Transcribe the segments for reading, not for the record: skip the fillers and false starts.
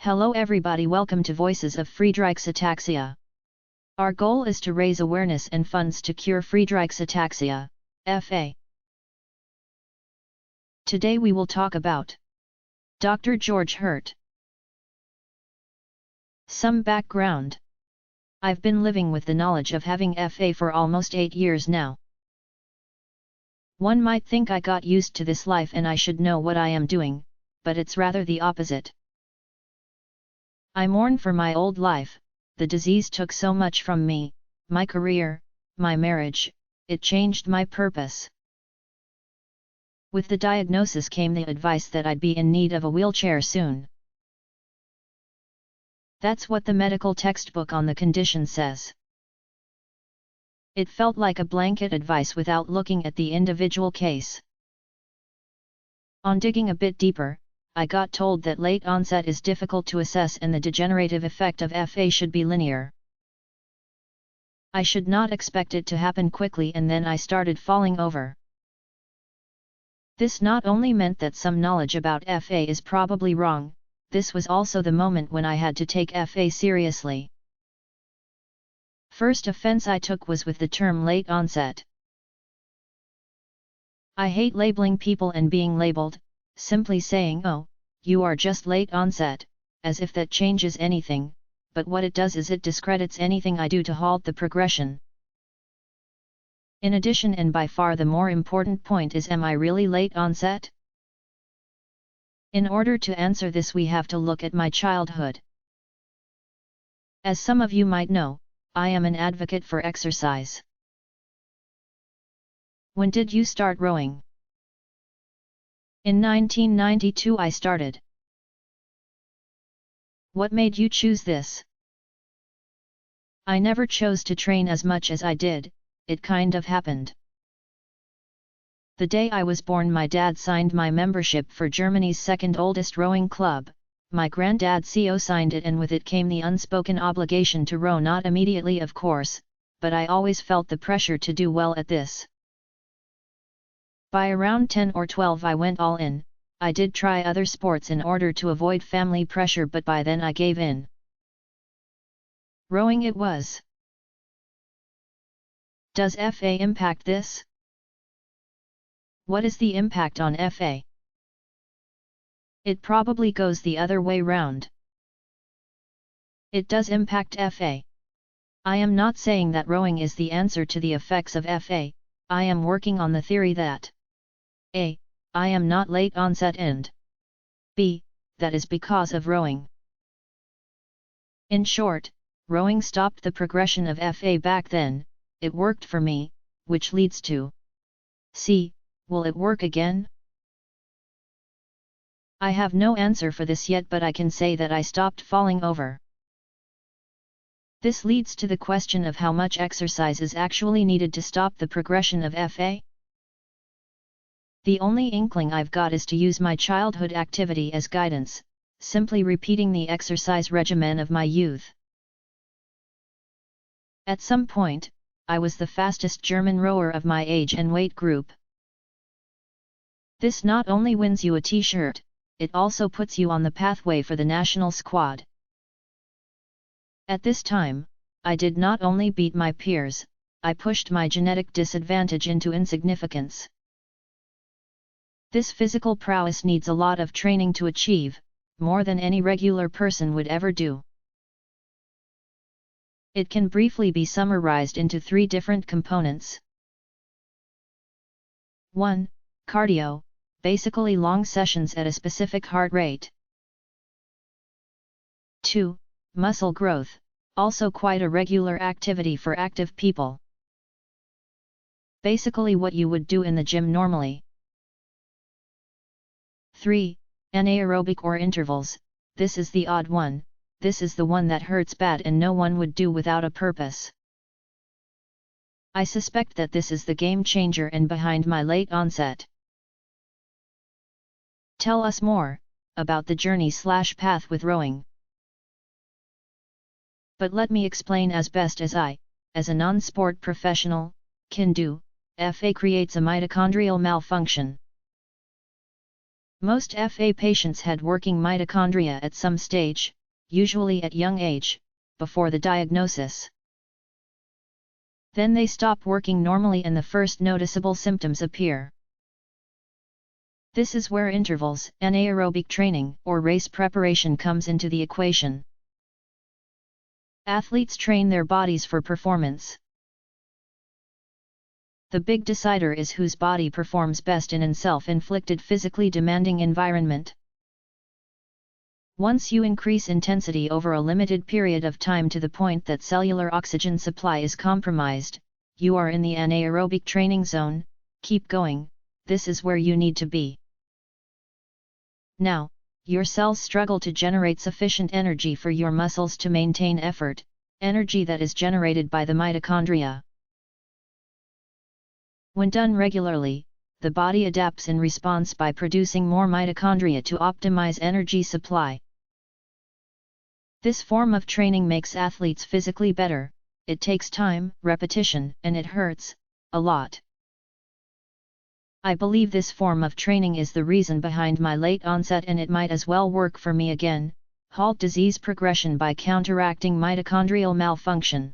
Hello everybody, welcome to Voices of Friedreich's Ataxia. Our goal is to raise awareness and funds to cure Friedreich's Ataxia, FA. Today we will talk about Dr. Georg Herdt. Some background. I've been living with the knowledge of having FA for almost 8 years now. One might think I got used to this life and I should know what I am doing, but it's rather the opposite. I mourn for my old life. The disease took so much from me, my career, my marriage, it changed my purpose. With the diagnosis came the advice that I'd be in need of a wheelchair soon. That's what the medical textbook on the condition says. It felt like a blanket advice without looking at the individual case. On digging a bit deeper, I got told that late onset is difficult to assess and the degenerative effect of FA should be linear. I should not expect it to happen quickly, and then I started falling over. This not only meant that some knowledge about FA is probably wrong, this was also the moment when I had to take FA seriously. First offense I took was with the term late onset. I hate labeling people and being labeled. Simply saying, "Oh, you are just late onset," as if that changes anything, but what it does is it discredits anything I do to halt the progression. In addition, and by far the more important point is, am I really late onset? In order to answer this we have to look at my childhood. As some of you might know, I am an advocate for exercise. When did you start rowing? In 1992 I started. What made you choose this? I never chose to train as much as I did, it kind of happened. The day I was born my dad signed my membership for Germany's second oldest rowing club. My granddad co-signed it, and with it came the unspoken obligation to row, not immediately of course, but I always felt the pressure to do well at this. By around 10 or 12 I went all in. I did try other sports in order to avoid family pressure, but by then I gave in. Rowing it was. Does FA impact this? What is the impact on FA? It probably goes the other way round. It does impact FA. I am not saying that rowing is the answer to the effects of FA, I am working on the theory that A. I am not late onset, and B. that is because of rowing. In short, rowing stopped the progression of FA back then. It worked for me, which leads to C. Will it work again? I have no answer for this yet, but I can say that I stopped falling over. This leads to the question of how much exercise is actually needed to stop the progression of FA. The only inkling I've got is to use my childhood activity as guidance, simply repeating the exercise regimen of my youth. At some point, I was the fastest German rower of my age and weight group. This not only wins you a t-shirt, it also puts you on the pathway for the national squad. At this time, I did not only beat my peers, I pushed my genetic disadvantage into insignificance. This physical prowess needs a lot of training to achieve, more than any regular person would ever do. It can briefly be summarized into 3 different components. 1. Cardio, basically long sessions at a specific heart rate. 2. Muscle growth, also quite a regular activity for active people. Basically what you would do in the gym normally. 3. Anaerobic or intervals, this is the odd one, this is the one that hurts bad and no one would do without a purpose. I suspect that this is the game changer and behind my late onset. Tell us more about the journey/path with rowing. But let me explain as best as I, as a non-sport professional, can do. FA creates a mitochondrial malfunction. Most FA patients had working mitochondria at some stage, usually at young age, before the diagnosis. Then they stop working normally and the first noticeable symptoms appear. This is where intervals, anaerobic training, or race preparation comes into the equation. Athletes train their bodies for performance. The big decider is whose body performs best in a self-inflicted physically demanding environment. Once you increase intensity over a limited period of time to the point that cellular oxygen supply is compromised, you are in the anaerobic training zone. Keep going, this is where you need to be. Now, your cells struggle to generate sufficient energy for your muscles to maintain effort, energy that is generated by the mitochondria. When done regularly, the body adapts in response by producing more mitochondria to optimize energy supply. This form of training makes athletes physically better. It takes time, repetition, and it hurts a lot. I believe this form of training is the reason behind my late onset, and it might as well work for me again. Halt disease progression by counteracting mitochondrial malfunction.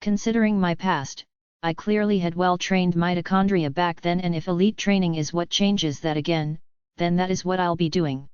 Considering my past, I clearly had well-trained mitochondria back then, and if elite training is what changes that again, then that is what I'll be doing.